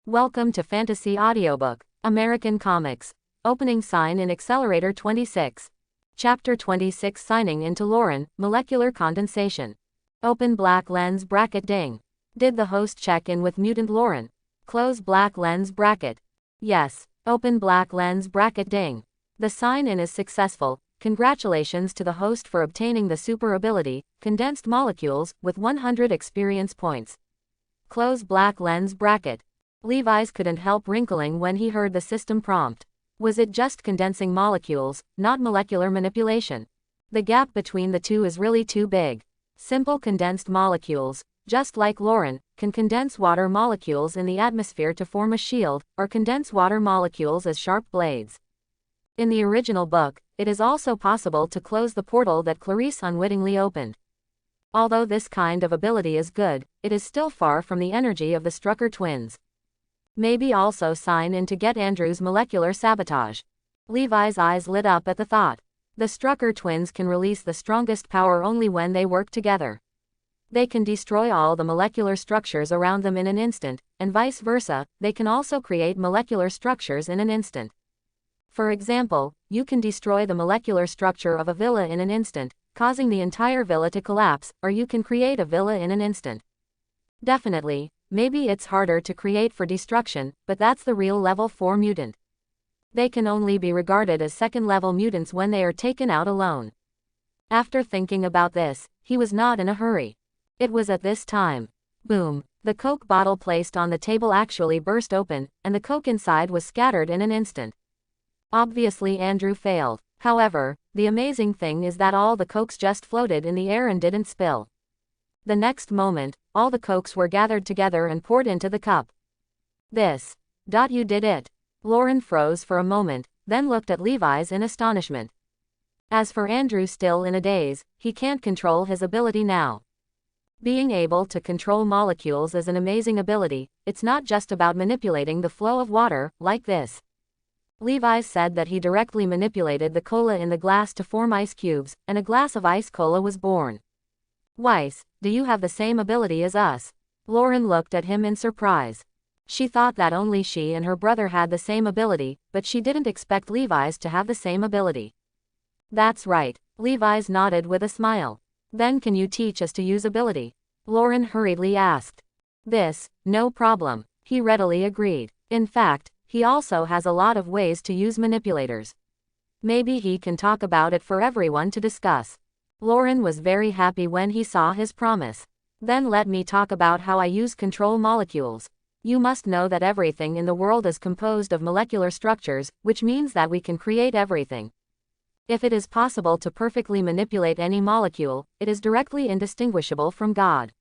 Welcome to Fantasy Audiobook, American Comics. Opening sign in Accelerator 26. Chapter 26 Signing into Lauren, Molecular Condensation. Open black lens bracket ding. Did the host check in with mutant Lauren? Close black lens bracket. Yes. Open black lens bracket ding. The sign-in is successful. Congratulations to the host for obtaining the super ability, Condensed Molecules, with 100 experience points. Close black lens bracket. Levi's couldn't help wrinkling when he heard the system prompt. Was it just condensing molecules, not molecular manipulation? The gap between the two is really too big. Simple condensed molecules, just like Lauren, can condense water molecules in the atmosphere to form a shield, or condense water molecules as sharp blades. In the original book, it is also possible to close the portal that Clarice unwittingly opened. Although this kind of ability is good, it is still far from the energy of the Strucker twins. Maybe also sign in to get Andrew's molecular sabotage. Levi's eyes lit up at the thought. The Strucker twins can release the strongest power only when they work together. They can destroy all the molecular structures around them in an instant, and vice versa, they can also create molecular structures in an instant. For example, you can destroy the molecular structure of a villa in an instant, causing the entire villa to collapse, or you can create a villa in an instant. Definitely. Maybe it's harder to create for destruction, but that's the real level 4 mutant. They can only be regarded as second-level mutants when they are taken out alone. After thinking about this, he was not in a hurry. It was at this time. Boom. The Coke bottle placed on the table actually burst open, and the Coke inside was scattered in an instant. Obviously Andrew failed. However, the amazing thing is that all the Cokes just floated in the air and didn't spill. The next moment, all the Cokes were gathered together and poured into the cup. This. You did it. Lauren froze for a moment, then looked at Levi's in astonishment. As for Andrew, still in a daze, he can't control his ability now. Being able to control molecules is an amazing ability. It's not just about manipulating the flow of water, like this. Levi said that he directly manipulated the cola in the glass to form ice cubes, and a glass of ice cola was born. Weiss, do you have the same ability as us? Lauren looked at him in surprise. She thought that only she and her brother had the same ability, but she didn't expect Levi's to have the same ability. That's right. Levi's nodded with a smile. Then can you teach us to use ability? Lauren hurriedly asked. No problem. He readily agreed. In fact, he also has a lot of ways to use manipulators. Maybe he can talk about it for everyone to discuss. Lauren was very happy when he saw his promise. Then let me talk about how I use control molecules. You must know that everything in the world is composed of molecular structures, which means that we can create everything. If it is possible to perfectly manipulate any molecule, it is directly indistinguishable from God.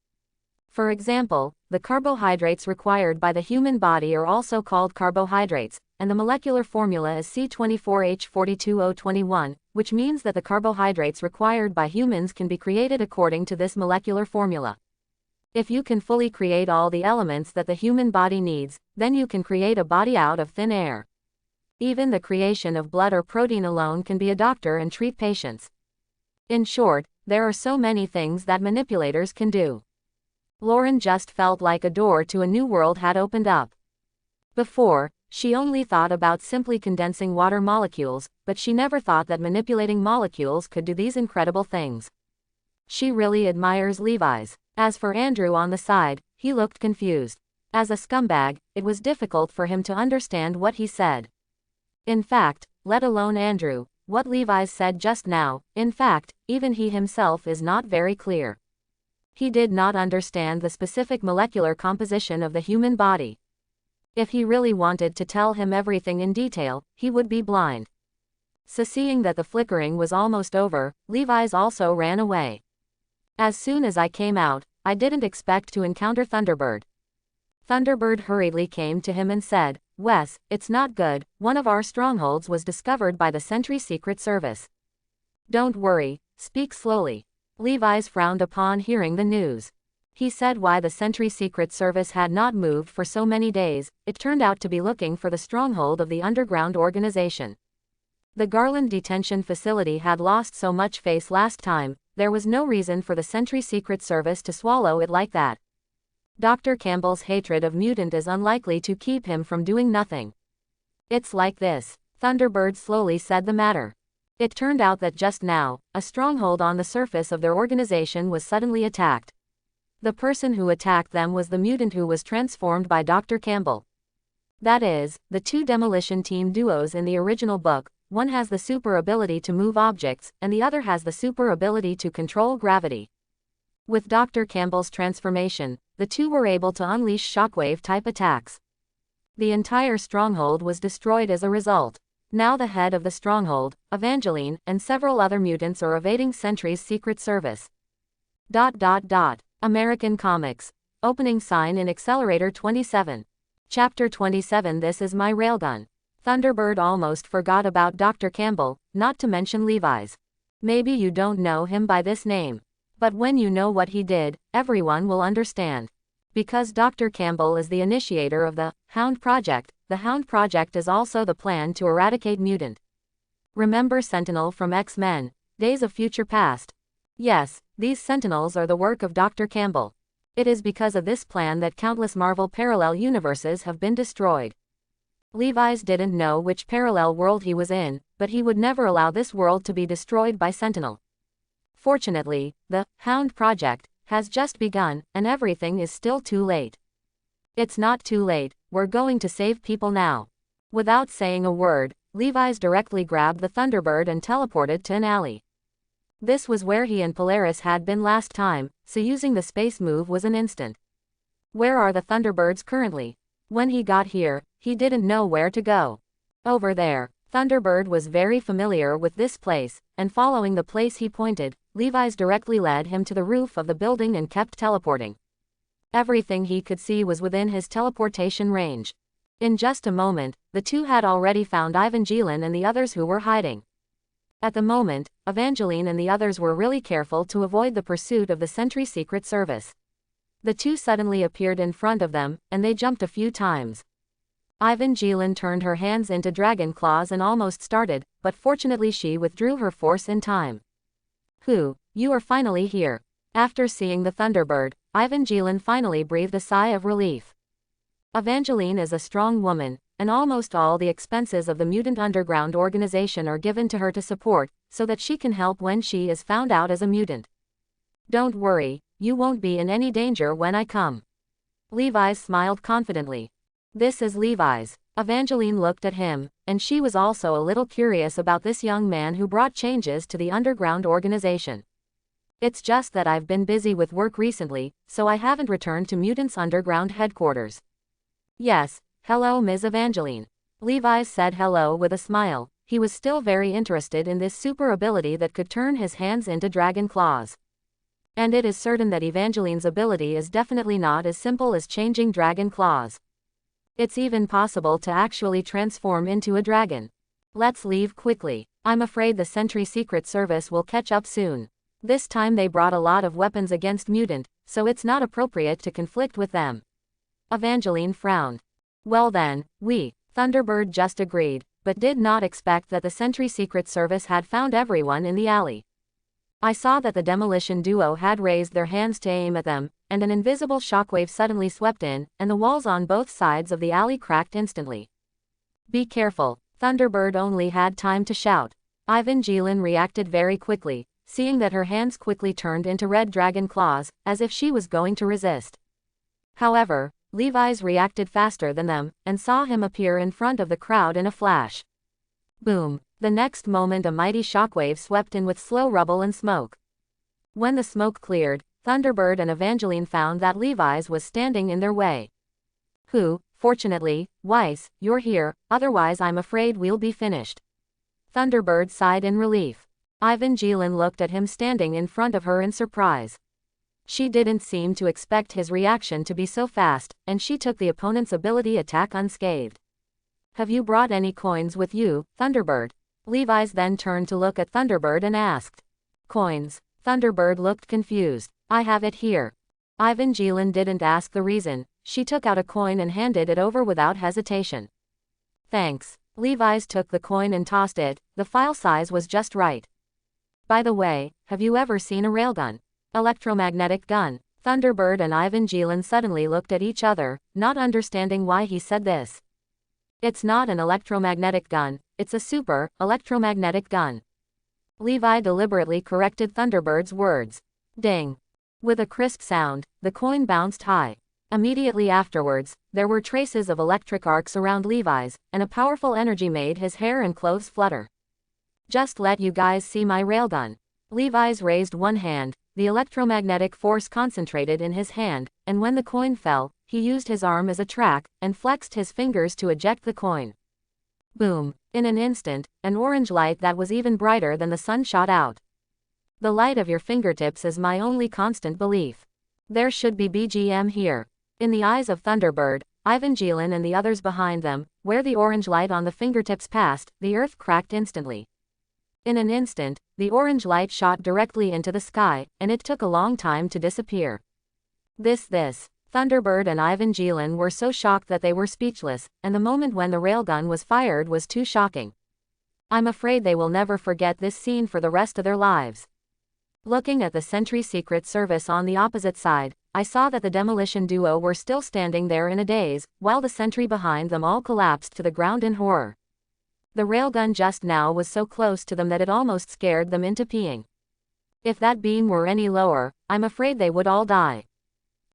For example, the carbohydrates required by the human body are also called carbohydrates, and the molecular formula is C24H42021, which means that the carbohydrates required by humans can be created according to this molecular formula. If you can fully create all the elements that the human body needs, then you can create a body out of thin air. Even the creation of blood or protein alone can be a doctor and treat patients. In short, there are so many things that manipulators can do. Lauren just felt like a door to a new world had opened up. Before, she only thought about simply condensing water molecules, but she never thought that manipulating molecules could do these incredible things. She really admires Levi's. As for Andrew on the side, he looked confused. As a scumbag, it was difficult for him to understand what he said. In fact, let alone Andrew, what Levi's said just now, in fact, even he himself is not very clear. He did not understand the specific molecular composition of the human body. If he really wanted to tell him everything in detail, he would be blind. So seeing that the flickering was almost over, Levi's also ran away. As soon as I came out, I didn't expect to encounter Thunderbird. Thunderbird hurriedly came to him and said, Wes, it's not good, one of our strongholds was discovered by the Sentry Secret Service. Don't worry, speak slowly. Levi's frowned upon hearing the news. He said why the Sentry Secret Service had not moved for so many days. It turned out to be looking for the stronghold of the underground organization. The Garland detention facility had lost so much face last time, there was no reason for the Sentry Secret Service to swallow it like that. Dr. Campbell's hatred of mutant is unlikely to keep him from doing nothing. It's like this. Thunderbird slowly said the matter. It turned out that just now, a stronghold on the surface of their organization was suddenly attacked. The person who attacked them was the mutant who was transformed by Dr. Campbell. That is, the two demolition team duos in the original book, one has the super ability to move objects, and the other has the super ability to control gravity. With Dr. Campbell's transformation, the two were able to unleash shockwave-type attacks. The entire stronghold was destroyed as a result. Now the head of the stronghold, Evangeline, and several other mutants are evading Sentry's secret service. American Comics. Opening sign in Accelerator 27. Chapter 27. This is my railgun. Thunderbird almost forgot about Dr. Campbell, not to mention Levi's. Maybe you don't know him by this name. But when you know what he did, everyone will understand. Because Dr. Campbell is the initiator of the Hound Project, the Hound Project is also the plan to eradicate mutant. Remember Sentinel from X-Men, Days of Future Past? Yes, these Sentinels are the work of Dr. Campbell. It is because of this plan that countless Marvel parallel universes have been destroyed. Levi's didn't know which parallel world he was in, but he would never allow this world to be destroyed by Sentinel. Fortunately, the Hound Project has just begun, and everything is still too late. It's not too late, we're going to save people now. Without saying a word, Levi's directly grabbed the Thunderbird and teleported to an alley. This was where he and Polaris had been last time, so using the space move was an instant. Where are the Thunderbirds currently? When he got here, he didn't know where to go. Over there. Thunderbird was very familiar with this place, and following the place he pointed, Levi's directly led him to the roof of the building and kept teleporting. Everything he could see was within his teleportation range. In just a moment, the two had already found Evangeline and the others who were hiding. At the moment, Evangeline and the others were really careful to avoid the pursuit of the Sentry Secret Service. The two suddenly appeared in front of them, and they jumped a few times. Evangeline turned her hands into dragon claws and almost started, but fortunately she withdrew her force in time. You are finally here. After seeing the Thunderbird, Evangeline finally breathed a sigh of relief. Evangeline is a strong woman, and almost all the expenses of the Mutant Underground organization are given to her to support, so that she can help when she is found out as a mutant. Don't worry, you won't be in any danger when I come. Levi's smiled confidently. This is Levi's. Evangeline looked at him, and she was also a little curious about this young man who brought changes to the underground organization. It's just that I've been busy with work recently, so I haven't returned to Mutants Underground headquarters. Yes, hello Ms. Evangeline. Levi's said hello with a smile. He was still very interested in this super ability that could turn his hands into dragon claws. And it is certain that Evangeline's ability is definitely not as simple as changing dragon claws. It's even possible to actually transform into a dragon. Let's leave quickly. I'm afraid the Sentry Secret Service will catch up soon. This time they brought a lot of weapons against mutant, so it's not appropriate to conflict with them. Evangeline frowned. Well then, Thunderbird just agreed, but did not expect that the Sentry Secret Service had found everyone in the alley. I saw that the demolition duo had raised their hands to aim at them, and an invisible shockwave suddenly swept in, and the walls on both sides of the alley cracked instantly. Be careful, Thunderbird only had time to shout. Evangeline reacted very quickly, seeing that her hands quickly turned into red dragon claws, as if she was going to resist. However, Levi's reacted faster than them, and saw him appear in front of the crowd in a flash. Boom! The next moment a mighty shockwave swept in with slow rubble and smoke. When the smoke cleared, Thunderbird and Evangeline found that Levi's was standing in their way. Fortunately, Weiss, you're here, otherwise I'm afraid we'll be finished. Thunderbird sighed in relief. Evangeline looked at him standing in front of her in surprise. She didn't seem to expect his reaction to be so fast, and she took the opponent's ability attack unscathed. Have you brought any coins with you, Thunderbird? Levi's then turned to look at Thunderbird and asked. Coins? Thunderbird looked confused. I have it here. Evangeline didn't ask the reason. She took out a coin and handed it over without hesitation. Thanks. Levi's took the coin and tossed it. The file size was just right. By the way, have you ever seen a railgun? Electromagnetic gun. Thunderbird and Evangeline suddenly looked at each other, not understanding why he said this. It's not an electromagnetic gun, it's a super electromagnetic gun. Levi deliberately corrected Thunderbird's words. Ding! With a crisp sound, the coin bounced high. Immediately afterwards, there were traces of electric arcs around Levi's, and a powerful energy made his hair and clothes flutter. Just let you guys see my railgun. Levi's raised one hand, the electromagnetic force concentrated in his hand, and when the coin fell, he used his arm as a track, and flexed his fingers to eject the coin. Boom! In an instant, an orange light that was even brighter than the sun shot out. The light of your fingertips is my only constant belief. There should be BGM here. In the eyes of Thunderbird, Evangeline and the others behind them, where the orange light on the fingertips passed, the earth cracked instantly. In an instant, the orange light shot directly into the sky, and it took a long time to disappear. This. Thunderbird and Evangeline were so shocked that they were speechless, and the moment when the railgun was fired was too shocking. I'm afraid they will never forget this scene for the rest of their lives. Looking at the Sentry Secret Service on the opposite side, I saw that the demolition duo were still standing there in a daze, while the sentry behind them all collapsed to the ground in horror. The railgun just now was so close to them that it almost scared them into peeing. If that beam were any lower, I'm afraid they would all die.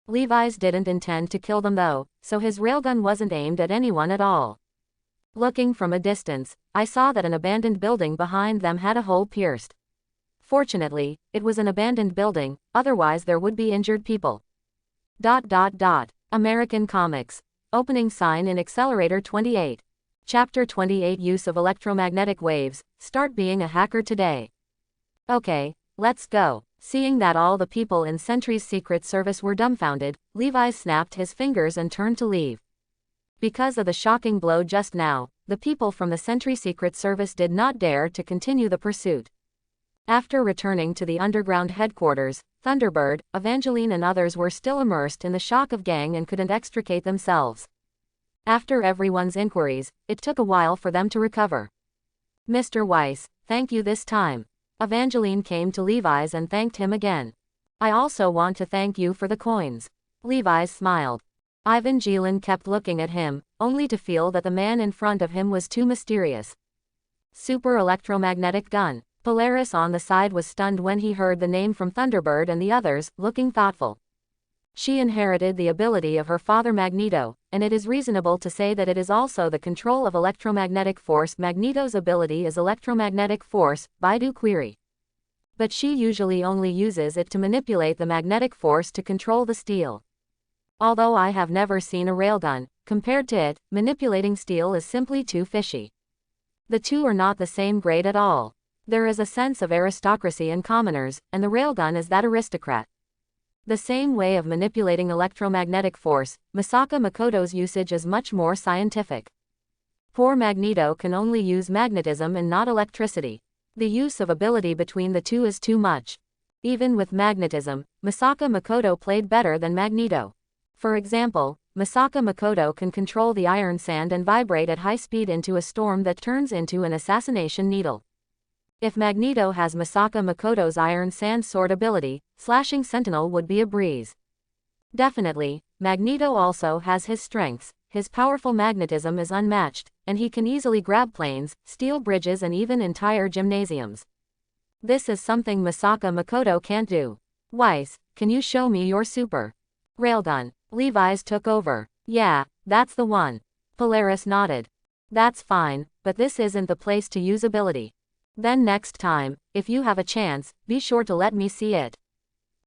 Levi's didn't intend to kill them though, so his railgun wasn't aimed at anyone at all. Looking from a distance, I saw that an abandoned building behind them had a hole pierced. Fortunately, it was an abandoned building, otherwise there would be injured people. American Comics. Opening sign in Accelerator 28. Chapter 28 Use of Electromagnetic Waves. Start being a hacker today. Okay, let's go. Seeing that all the people in Sentry's Secret Service were dumbfounded, Levi snapped his fingers and turned to leave. Because of the shocking blow just now, the people from the Sentry Secret Service did not dare to continue the pursuit. After returning to the underground headquarters, Thunderbird, Evangeline and others were still immersed in the shock of gang and couldn't extricate themselves. After everyone's inquiries, it took a while for them to recover. Mr. Weiss, thank you this time. Evangeline came to Levi's and thanked him again. I also want to thank you for the coins. Levi's smiled. Evangeline kept looking at him, only to feel that the man in front of him was too mysterious. Super electromagnetic gun. Polaris on the side was stunned when he heard the name from Thunderbird and the others, looking thoughtful. She inherited the ability of her father Magneto, and it is reasonable to say that it is also the control of electromagnetic force. Magneto's ability is electromagnetic force, Baidu query. But she usually only uses it to manipulate the magnetic force to control the steel. Although I have never seen a railgun, compared to it, manipulating steel is simply too fishy. The two are not the same grade at all. There is a sense of aristocracy in commoners, and the railgun is that aristocrat. The same way of manipulating electromagnetic force, Misaka Makoto's usage is much more scientific. Poor Magneto can only use magnetism and not electricity. The use of ability between the two is too much. Even with magnetism, Misaka Makoto played better than Magneto. For example, Misaka Makoto can control the iron sand and vibrate at high speed into a storm that turns into an assassination needle. If Magneto has Misaka Makoto's iron sand sword ability, slashing Sentinel would be a breeze. Definitely, Magneto also has his strengths. His powerful magnetism is unmatched, and he can easily grab planes, steel bridges and even entire gymnasiums. This is something Misaka Makoto can't do. Weiss, can you show me your super railgun? Levi's took over. Yeah, that's the one. Polaris nodded. That's fine, but this isn't the place to use ability. Then next time, if you have a chance, be sure to let me see it.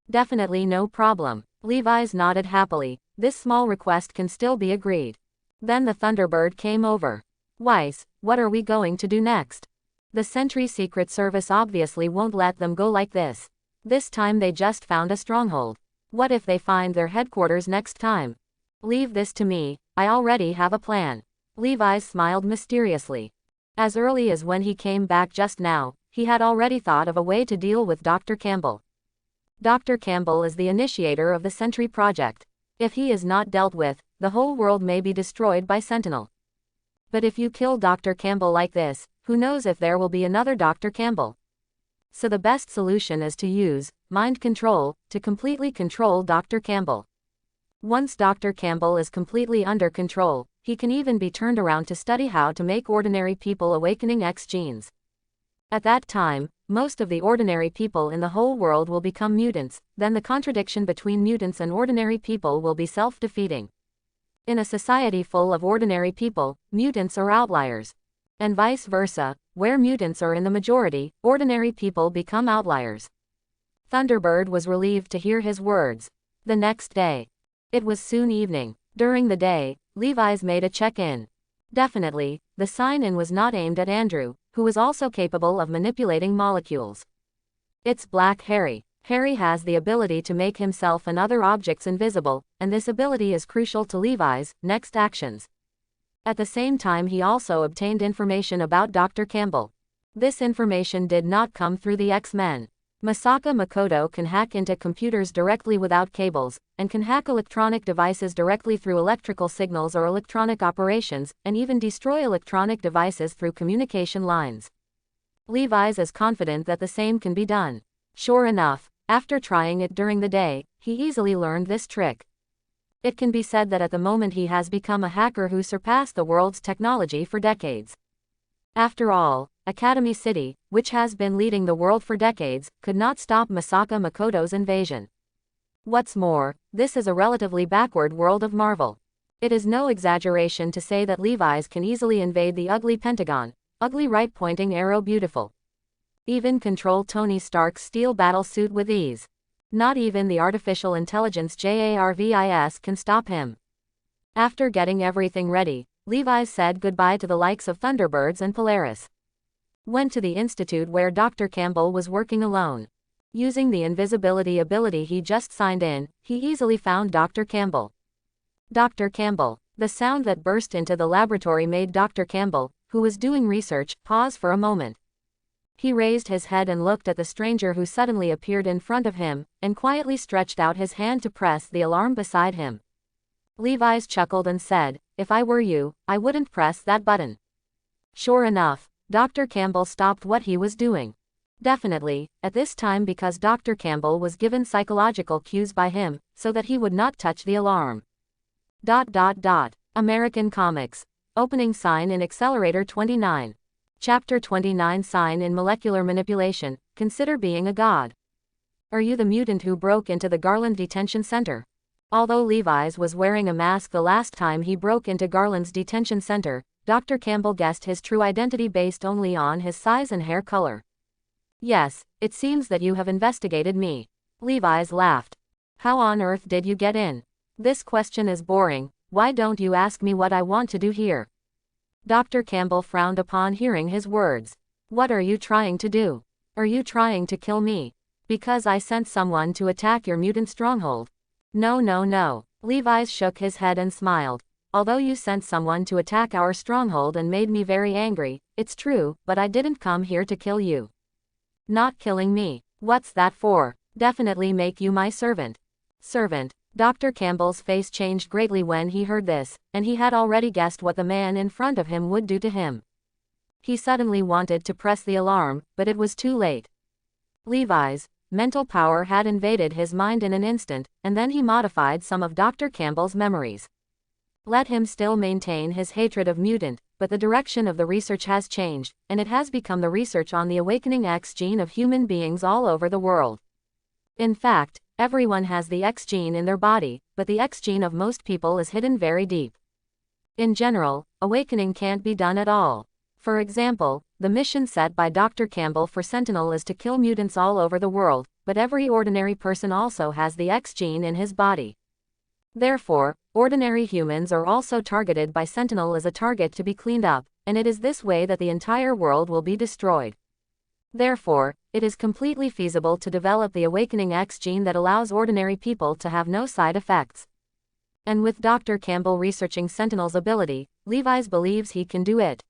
Definitely no problem. Levi's nodded happily. This small request can still be agreed. Then the Thunderbird came over. Weiss, what are we going to do next? The Sentry Secret Service obviously won't let them go like this. This time they just found a stronghold. What if they find their headquarters next time? Leave this to me, I already have a plan. Levi's smiled mysteriously. As early as when he came back just now, he had already thought of a way to deal with Dr. Campbell. Dr. Campbell is the initiator of the Sentry Project. If he is not dealt with, the whole world may be destroyed by Sentinel. But if you kill Dr. Campbell like this, who knows if there will be another Dr. Campbell? So the best solution is to use mind control to completely control Dr. Campbell. Once Dr. Campbell is completely under control, he can even be turned around to study how to make ordinary people awakening X genes. At that time, most of the ordinary people in the whole world will become mutants, then the contradiction between mutants and ordinary people will be self-defeating. In a society full of ordinary people, mutants are outliers. And vice versa, where mutants are in the majority, ordinary people become outliers. Thunderbird was relieved to hear his words. The next day. It was soon evening. During the day, Levi's made a check-in. Definitely, the sign-in was not aimed at Andrew, who was also capable of manipulating molecules. It's Black Harry. Harry has the ability to make himself and other objects invisible, and this ability is crucial to Levi's next actions. At the same time, he also obtained information about Dr. Campbell. This information did not come through the X-Men. Masaka Makoto can hack into computers directly without cables, and can hack electronic devices directly through electrical signals or electronic operations, and even destroy electronic devices through communication lines. Levi's is confident that the same can be done. Sure enough, after trying it during the day, he easily learned this trick. It can be said that at the moment he has become a hacker who surpassed the world's technology for decades. After all, Academy City, which has been leading the world for decades, could not stop Masaka Makoto's invasion. What's more, this is a relatively backward world of Marvel. It is no exaggeration to say that Levi's can easily invade the ugly Pentagon, ugly right-pointing arrow beautiful. Even control Tony Stark's steel battlesuit with ease. Not even the artificial intelligence JARVIS can stop him. After getting everything ready, Levi's said goodbye to the likes of Thunderbirds and Polaris. Went to the institute where Dr. Campbell was working alone. Using the invisibility ability he just signed in, he easily found Dr. Campbell. Dr. Campbell. The sound that burst into the laboratory made Dr. Campbell, who was doing research, pause for a moment. He raised his head and looked at the stranger who suddenly appeared in front of him, and quietly stretched out his hand to press the alarm beside him. Levi's chuckled and said, "If I were you, I wouldn't press that button." Sure enough, Dr. Campbell stopped what he was doing. Definitely, at this time because Dr. Campbell was given psychological cues by him, so that he would not touch the alarm. American Comics. Opening sign in Accelerator 29. Chapter 29 Sign in Molecular Manipulation, Consider Being a God. Are you the mutant who broke into the Garland Detention Center? Although Levi's was wearing a mask the last time he broke into Garland's detention center, Dr. Campbell guessed his true identity based only on his size and hair color. Yes, it seems that you have investigated me. Levi's laughed. How on earth did you get in? This question is boring, why don't you ask me what I want to do here? Dr. Campbell frowned upon hearing his words. What are you trying to do? Are you trying to kill me? Because I sent someone to attack your mutant stronghold. No. Levi's shook his head and smiled. Although you sent someone to attack our stronghold and made me very angry, it's true, but I didn't come here to kill you. Not killing me. What's that for? Definitely make you my servant. Servant. Dr. Campbell's face changed greatly when he heard this, and he had already guessed what the man in front of him would do to him. He suddenly wanted to press the alarm, but it was too late. Levi's mental power had invaded his mind in an instant, and then he modified some of Dr. Campbell's memories. Let him still maintain his hatred of mutant, but the direction of the research has changed, and it has become the research on the awakening X gene of human beings all over the world. In fact, everyone has the X gene in their body, but the X gene of most people is hidden very deep. In general, awakening can't be done at all. For example, the mission set by Dr. Campbell for Sentinel is to kill mutants all over the world, but every ordinary person also has the X gene in his body. Therefore, ordinary humans are also targeted by Sentinel as a target to be cleaned up, and it is this way that the entire world will be destroyed. Therefore, it is completely feasible to develop the awakening X gene that allows ordinary people to have no side effects. And with Dr. Campbell researching Sentinel's ability, Levi's believes he can do it.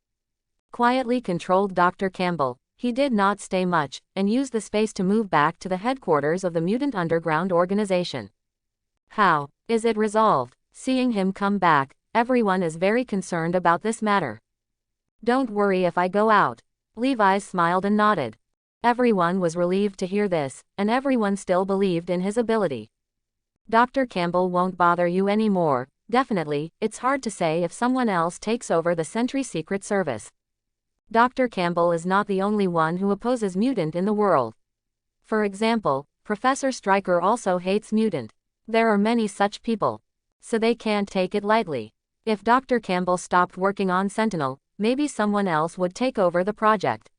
Quietly controlled Dr. Campbell, he did not stay much, and used the space to move back to the headquarters of the Mutant Underground Organization. How is it resolved? Seeing him come back, everyone is very concerned about this matter. Don't worry if I go out. Levi's smiled and nodded. Everyone was relieved to hear this, and everyone still believed in his ability. Dr. Campbell won't bother you anymore. Definitely, it's hard to say if someone else takes over the Sentry Secret Service. Dr. Campbell is not the only one who opposes mutant in the world. For example, Professor Stryker also hates mutant. There are many such people. So they can't take it lightly. If Dr. Campbell stopped working on Sentinel, maybe someone else would take over the project.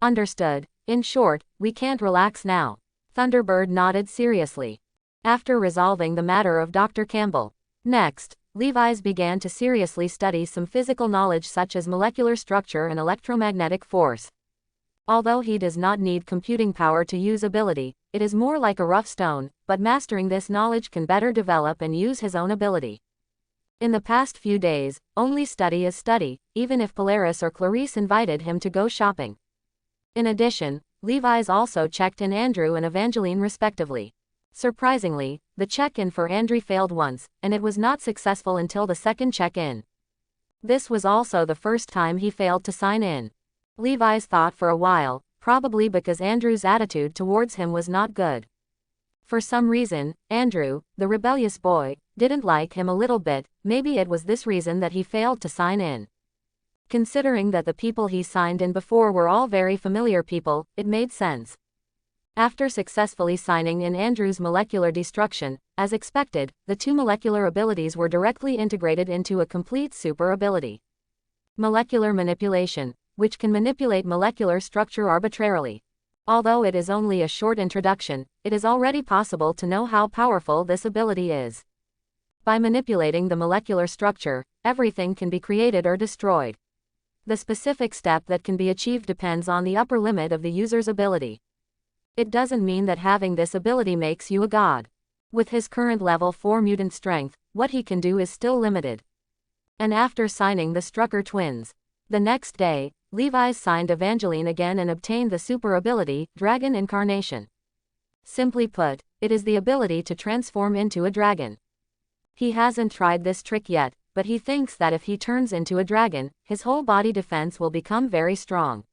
Understood. In short, we can't relax now. Thunderbird nodded seriously. After resolving the matter of Dr. Campbell, next, Levi's began to seriously study some physical knowledge such as molecular structure and electromagnetic force. Although he does not need computing power to use ability, it is more like a rough stone, but mastering this knowledge can better develop and use his own ability. In the past few days, only study is study, even if Polaris or Clarice invited him to go shopping. In addition, Levi's also checked in Andrew and Evangeline respectively. Surprisingly, the check-in for Andrew failed once, and it was not successful until the second check-in. This was also the first time he failed to sign in. Levi's thought for a while, probably because Andrew's attitude towards him was not good. For some reason, Andrew, the rebellious boy, didn't like him a little bit. Maybe it was this reason that he failed to sign in. Considering that the people he signed in before were all very familiar people, it made sense. After successfully signing in Andrew's molecular destruction, as expected, the two molecular abilities were directly integrated into a complete super ability. Molecular manipulation, which can manipulate molecular structure arbitrarily. Although it is only a short introduction, it is already possible to know how powerful this ability is. By manipulating the molecular structure, everything can be created or destroyed. The specific step that can be achieved depends on the upper limit of the user's ability. It doesn't mean that having this ability makes you a god. With his current level 4 mutant strength, what he can do is still limited. And after signing the Strucker twins, the next day, Levi's signed Evangeline again and obtained the super ability, Dragon Incarnation. Simply put, it is the ability to transform into a dragon. He hasn't tried this trick yet, but he thinks that if he turns into a dragon, his whole body defense will become very strong.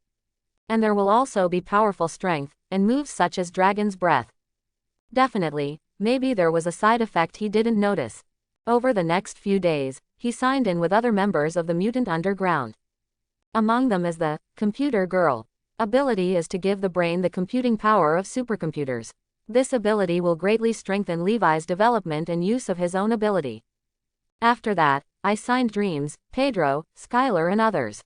And there will also be powerful strength, and moves such as Dragon's Breath. Definitely, maybe there was a side effect he didn't notice. Over the next few days, he signed in with other members of the Mutant Underground. Among them is the Computer Girl. Ability is to give the brain the computing power of supercomputers. This ability will greatly strengthen Levi's development and use of his own ability. After that, I signed Dreams, Pedro, Skylar and others.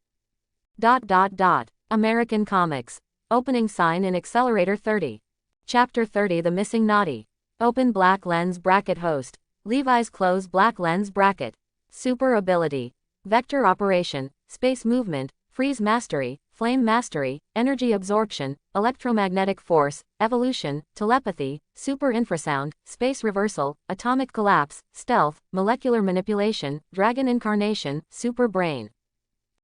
American Comics. Opening sign in Accelerator 30. Chapter 30 The Missing Naughty. Open black lens bracket host. Levi's close black lens bracket. Super ability. Vector operation, space movement, freeze mastery, flame mastery, energy absorption, electromagnetic force, evolution, telepathy, super infrasound, space reversal, atomic collapse, stealth, molecular manipulation, dragon incarnation, super brain.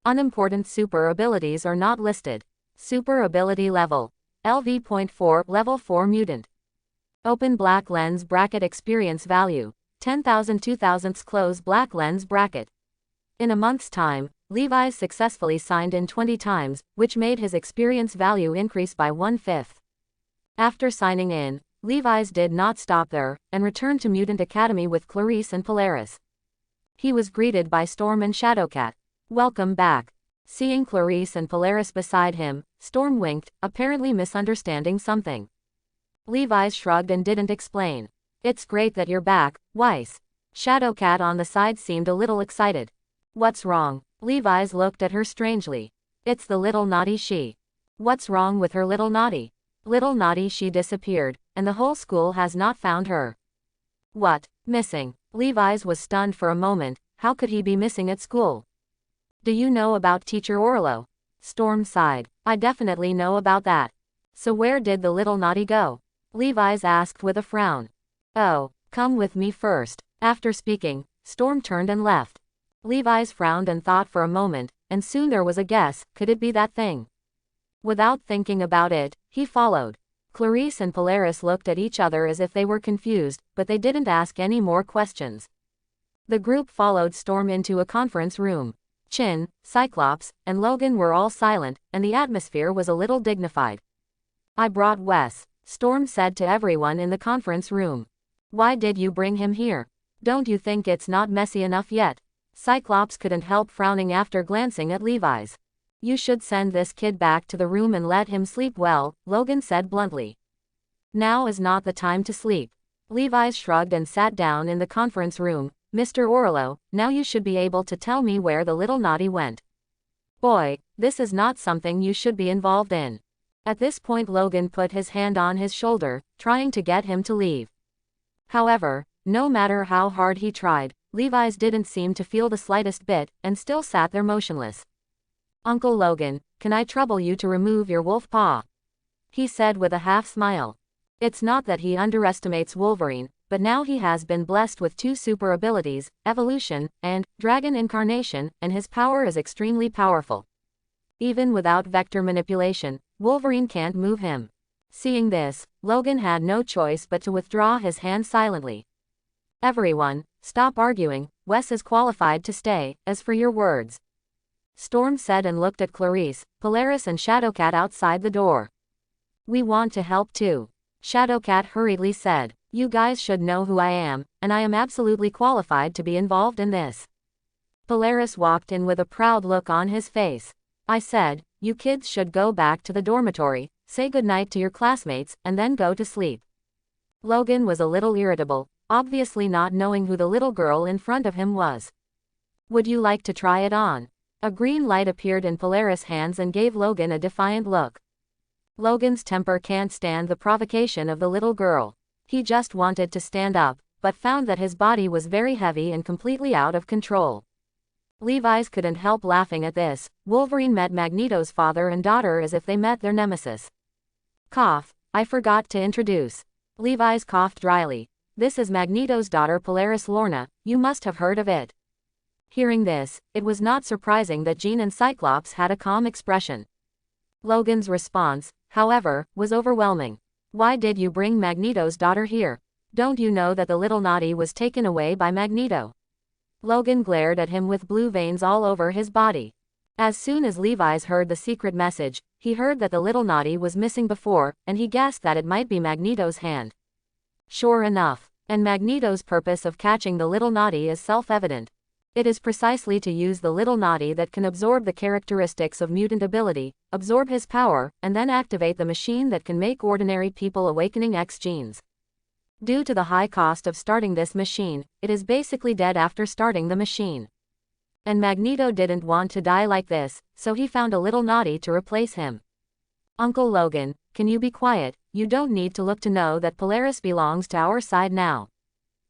Unimportant super abilities are not listed. Super ability level. LV.4 Level 4 Mutant. Open black lens bracket experience value. 10,000 2000ths close black lens bracket. In a month's time, Levi's successfully signed in 20 times, which made his experience value increase by 1/5. After signing in, Levi's did not stop there, and returned to Mutant Academy with Clarice and Polaris. He was greeted by Storm and Shadowcat. Welcome back. Seeing Clarice and Polaris beside him, Storm winked, apparently misunderstanding something. Levi's shrugged and didn't explain. It's great that you're back, Weiss. Shadowcat on the side seemed a little excited. What's wrong? Levi's looked at her strangely. It's the little naughty she. What's wrong with her little naughty? Little naughty she disappeared, and the whole school has not found her. What? Missing? Levi's was stunned for a moment. How could he be missing at school? Do you know about Teacher Orlo? Storm sighed. I definitely know about that. So where did the little naughty go? Levi's asked with a frown. Oh, come with me first. After speaking, Storm turned and left. Levi's frowned and thought for a moment, and soon there was a guess. Could it be that thing? Without thinking about it, he followed. Clarice and Polaris looked at each other as if they were confused, but they didn't ask any more questions. The group followed Storm into a conference room. Chin, Cyclops, and Logan were all silent, and the atmosphere was a little dignified. I brought Wes, Storm said to everyone in the conference room. Why did you bring him here? Don't you think it's not messy enough yet? Cyclops couldn't help frowning after glancing at Levi's. You should send this kid back to the room and let him sleep well, Logan said bluntly. Now is not the time to sleep. Levi's shrugged and sat down in the conference room. Mr. Orlo, now you should be able to tell me where the little naughty went. Boy, this is not something you should be involved in. At this point Logan put his hand on his shoulder, trying to get him to leave. However, no matter how hard he tried, Levi's didn't seem to feel the slightest bit, and still sat there motionless. Uncle Logan, can I trouble you to remove your wolf paw? He said with a half smile. It's not that he underestimates Wolverine, but now he has been blessed with 2 super abilities, evolution, and dragon incarnation, and his power is extremely powerful. Even without vector manipulation, Wolverine can't move him. Seeing this, Logan had no choice but to withdraw his hand silently. Everyone, stop arguing, Wes is qualified to stay, as for your words. Storm said and looked at Clarice, Polaris and Shadowcat outside the door. We want to help too. Shadowcat hurriedly said, you guys should know who I am, and I am absolutely qualified to be involved in this. Polaris walked in with a proud look on his face. I said, you kids should go back to the dormitory, say goodnight to your classmates, and then go to sleep. Logan was a little irritable, obviously not knowing who the little girl in front of him was. Would you like to try it on? A green light appeared in Polaris' hands and gave Logan a defiant look. Logan's temper can't stand the provocation of the little girl. He just wanted to stand up, but found that his body was very heavy and completely out of control. Levi's couldn't help laughing at this. Wolverine met Magneto's father and daughter as if they met their nemesis. Cough, I forgot to introduce. Levi's coughed dryly. This is Magneto's daughter Polaris Lorna, you must have heard of it. Hearing this, it was not surprising that Jean and Cyclops had a calm expression. Logan's response, however, was overwhelming. Why did you bring Magneto's daughter here? Don't you know that the little naughty was taken away by Magneto? Logan glared at him with blue veins all over his body. As soon as Levi's heard the secret message, he heard that the little naughty was missing before, and he guessed that it might be Magneto's hand. Sure enough, and Magneto's purpose of catching the little naughty is self-evident. It is precisely to use the little naughty that can absorb the characteristics of mutant ability, absorb his power, and then activate the machine that can make ordinary people awakening X genes. Due to the high cost of starting this machine, it is basically dead after starting the machine. And Magneto didn't want to die like this, so he found a little naughty to replace him. Uncle Logan, can you be quiet? You don't need to look to know that Polaris belongs to our side now.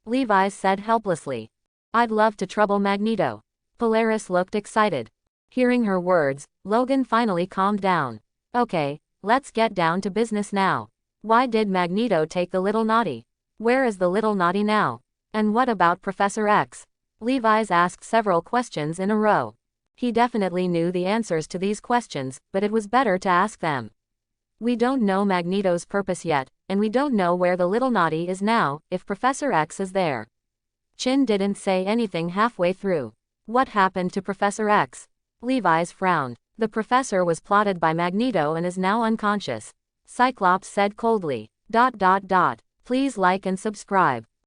Levi's said helplessly. I'd love to trouble Magneto. Polaris looked excited. Hearing her words, Logan finally calmed down. Okay, let's get down to business now. Why did Magneto take the little naughty? Where is the little naughty now? And what about Professor X? Levi's asked several questions in a row. He definitely knew the answers to these questions, but it was better to ask them. We don't know Magneto's purpose yet, and we don't know where the little naughty is now, if Professor X is there. Chin didn't say anything halfway through. What happened to Professor X? Levi's frowned. The professor was plotted by Magneto and is now unconscious. Cyclops said coldly. Please like and subscribe.